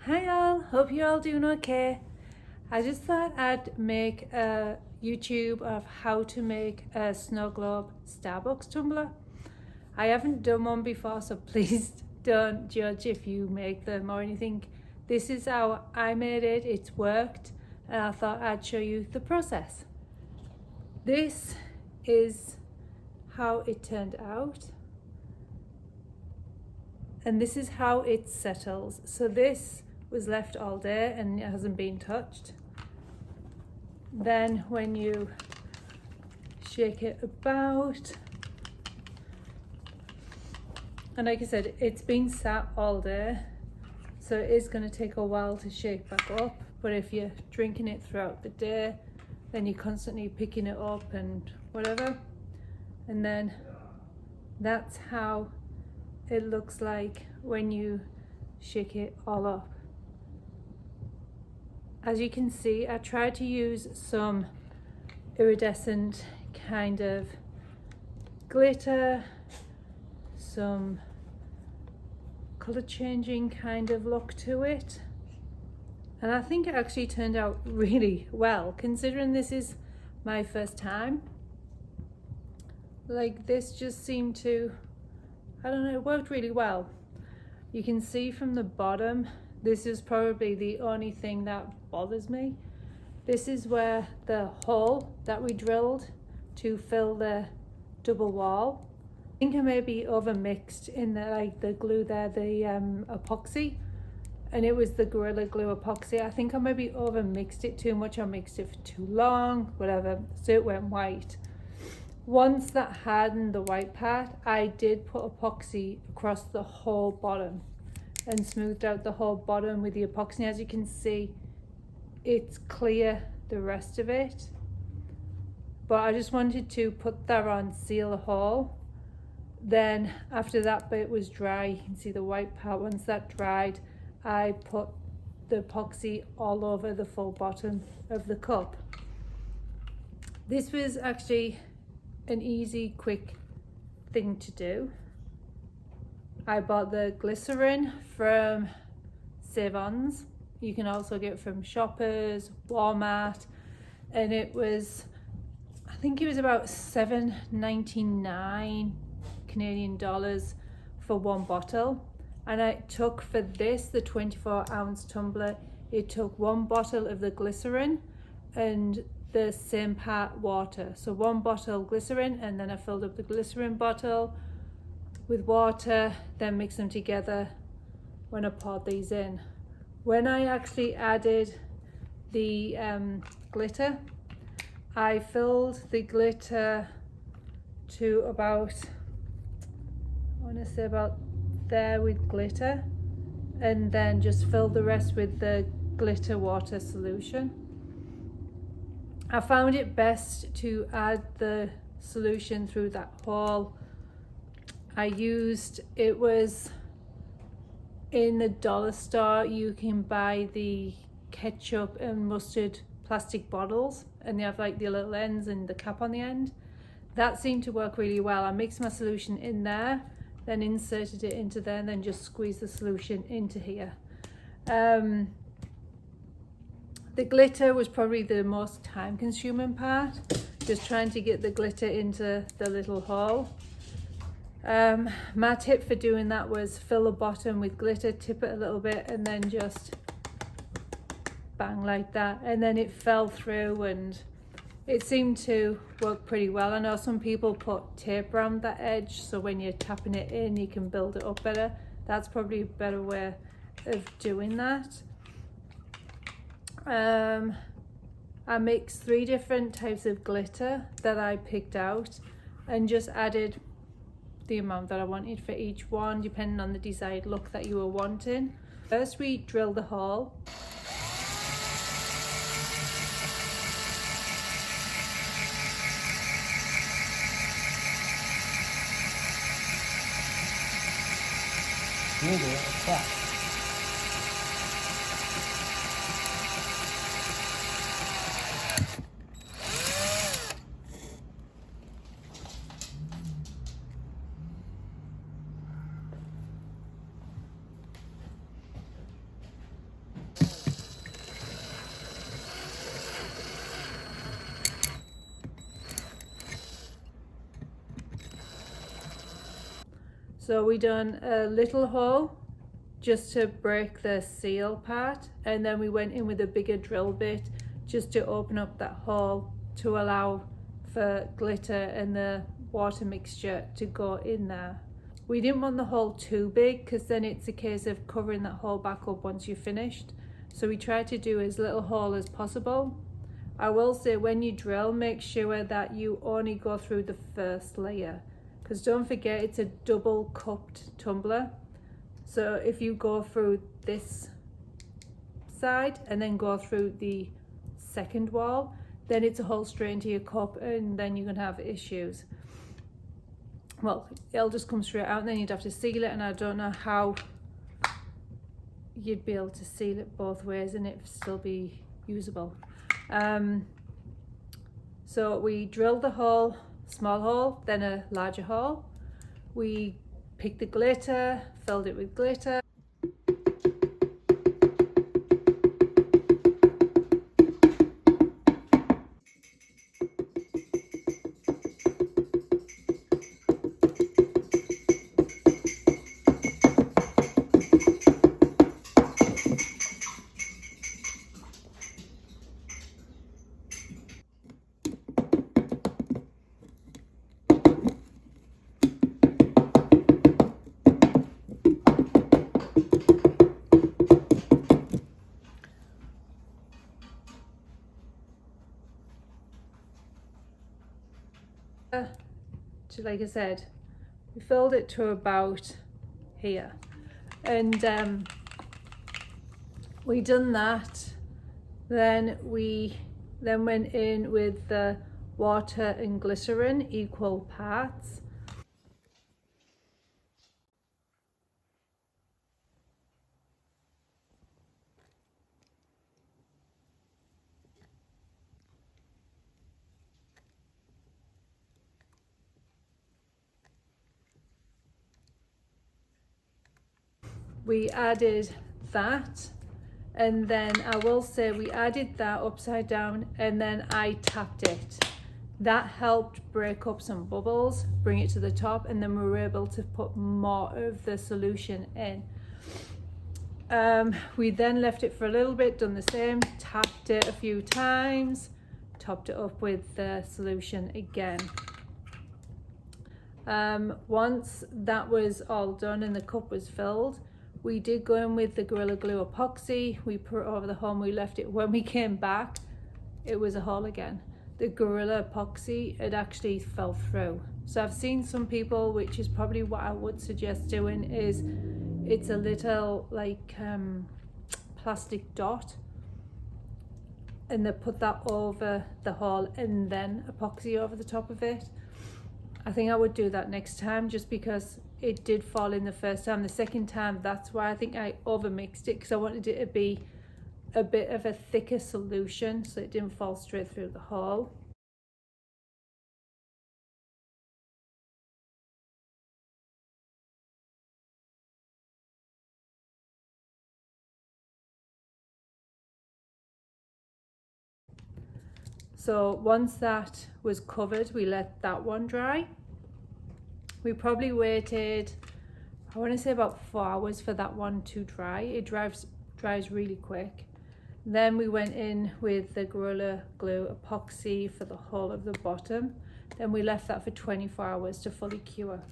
Hi all, hope you're all doing okay. I just thought I'd make a YouTube of how to make a snow globe Starbucks tumbler. I haven't done one before, so please don't judge if you make them or anything. This is how I made it, it's worked, and I thought I'd show you the process. This is how it turned out. And this is how it settles. So this was left all day and it hasn't been touched. Then when you shake it about, and like I said, it's been sat all day, so it is going to take a while to shake back up. But if you're drinking it throughout the day, then you're constantly picking it up and whatever. And then that's how it looks like when you shake it all up. As you can see, I tried to use some iridescent kind of glitter, some color changing kind of look to it, and I think it actually turned out really well considering this is my first time. Like, this just seemed to, I don't know, it worked really well. You can see from the bottom, this is probably the only thing that bothers me. This is where the hole that we drilled to fill the double wall. I think I maybe over mixed in the glue there, the epoxy, and it was the Gorilla Glue epoxy. I think I maybe over mixed it too much, or mixed it for too long, whatever, so it went white. Once that hardened the white part, I did put epoxy across the whole bottom and smoothed out the whole bottom with the epoxy. As you can see, it's clear the rest of it. But I just wanted to put that on, seal the hole. Then after that bit was dry, you can see the white part. Once that dried, I put the epoxy all over the full bottom of the cup. This was actually an easy, quick thing to do. I bought the glycerin from Save-Ons. You can also get it from Shoppers, Walmart, and it was, I think it was about $7.99 Canadian dollars for one bottle. And I took, for this, the 24-ounce tumbler, it took one bottle of the glycerin and the same part water. So one bottle glycerin, and then I filled up the glycerin bottle with water, then mixed them together when I poured these in. When I actually added the glitter, I filled the glitter to about, I want to say about there with glitter, and then just filled the rest with the glitter water solution. I found it best to add the solution through that hole. I used, it was in the dollar store, you can buy the ketchup and mustard plastic bottles, and they have like the little ends and the cap on the end. That seemed to work really well. I mixed my solution in there, then inserted it into there, and then just squeezed the solution into here. The glitter was probably the most time consuming part, just trying to get the glitter into the little hole. My tip for doing that was fill the bottom with glitter, tip it a little bit, and then just bang like that, and then it fell through, and it seemed to work pretty well. I know some people put tape around that edge, so when you're tapping it in, you can build it up better. That's probably a better way of doing that. I mixed 3 different types of glitter that I picked out, and just added the amount that I wanted for each one, depending on the desired look that you were wanting. First, we drilled the hole. So we done a little hole just to break the seal part, and then we went in with a bigger drill bit just to open up that hole to allow for glitter and the water mixture to go in there. We didn't want the hole too big because then it's a case of covering that hole back up once you're finished. So we tried to do as little hole as possible. I will say when you drill, make sure that you only go through the first layer, because don't forget it's a double cupped tumbler. So if you go through this side and then go through the second wall, then it's a hole straight into your cup, and then you're gonna have issues. Well, it'll just come straight out and then you'd have to seal it, and I don't know how you'd be able to seal it both ways and it still be usable. So we drilled the hole, small hole, then a larger hole. We picked the glitter, filled it with glitter. Like I said, we filled it to about here, and we done that. Then we went in with the water and glycerin, equal parts. We added that, and then I will say we added that upside down, and then I tapped it. That helped break up some bubbles, bring it to the top, and then we were able to put more of the solution in. We then left it for a little bit, done the same, tapped it a few times, topped it up with the solution again. Once that was all done and the cup was filled, we did go in with the Gorilla Glue epoxy. We put it over the hole and we left it. When we came back, it was a hole again. The Gorilla epoxy, it actually fell through. So I've seen some people, which is probably what I would suggest doing, is it's a little like plastic dot, and they put that over the hole and then epoxy over the top of it. I think I would do that next time, just because it did fall in the first time. The second time, that's why I think I overmixed it, because I wanted it to be a bit of a thicker solution so it didn't fall straight through the hole. So once that was covered, we let that one dry. We probably waited, I want to say about 4 hours for that one to dry. It dries really quick. Then we went in with the Gorilla Glue epoxy for the whole of the bottom. Then we left that for 24 hours to fully cure.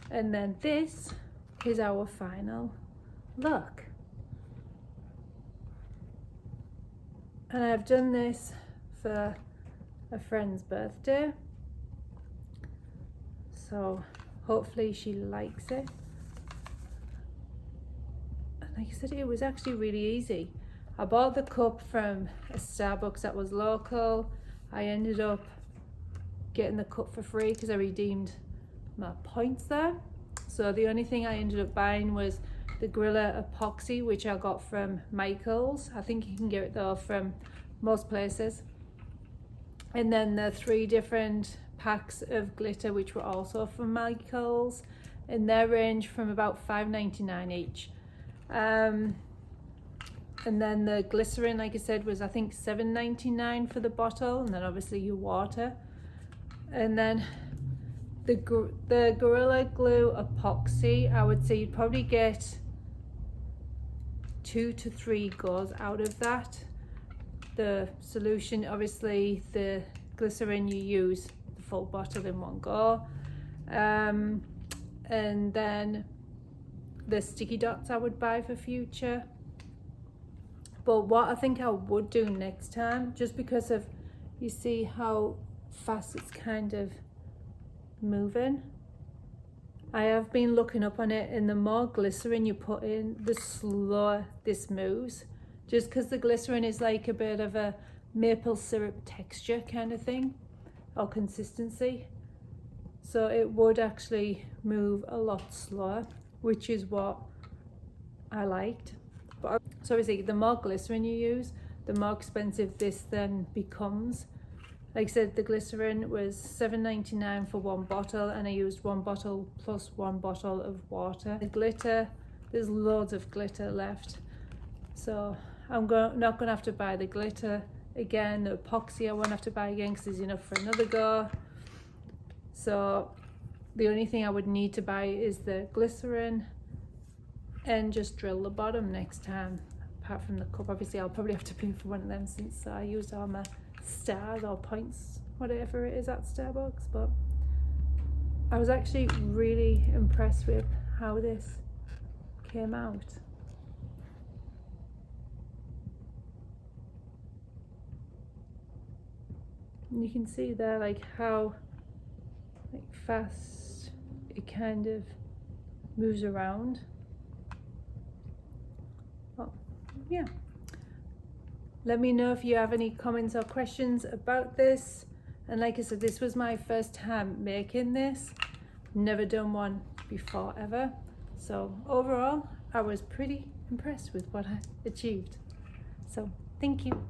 And then this is our final look. And I've done this for a friend's birthday, so hopefully she likes it. And like I said, it was actually really easy. I bought the cup from a Starbucks that was local. I ended up getting the cup for free because I redeemed my points there. So the only thing I ended up buying was the Gorilla epoxy, which I got from Michael's. I think you can get it though from most places. And then the 3 different packs of glitter, which were also from Michael's, and they range from about $5.99 each. And then the glycerin, like I said, was I think $7.99 for the bottle, and then obviously your water. And then The Gorilla Glue epoxy, I would say you'd probably get 2 to 3 goes out of that. The solution, obviously the glycerin, you use the full bottle in one go. And then the sticky dots I would buy for future. But what I think I would do next time, just because of, you see how fast it's kind of moving. I have been looking up on it, and the more glycerin you put in, the slower this moves, just because the glycerin is like a bit of a maple syrup texture kind of thing, or consistency, so it would actually move a lot slower, which is what I liked. But so obviously the more glycerin you use, the more expensive this then becomes. Like I said, the glycerin was $7.99 for 1 bottle, and I used 1 bottle plus 1 bottle of water. The glitter, there's loads of glitter left, so I'm not going to have to buy the glitter again. The epoxy I won't have to buy again because there's enough for another go. So the only thing I would need to buy is the glycerin, and just drill the bottom next time. Apart from the cup, obviously I'll probably have to pay for one of them since I used all my stars or points, whatever it is, at Starbucks. But I was actually really impressed with how this came out. And you can see there like how fast it kind of moves around. Oh, yeah. Let me know if you have any comments or questions about this. And like I said, this was my first time making this. Never done one before ever. So overall, I was pretty impressed with what I achieved. So thank you.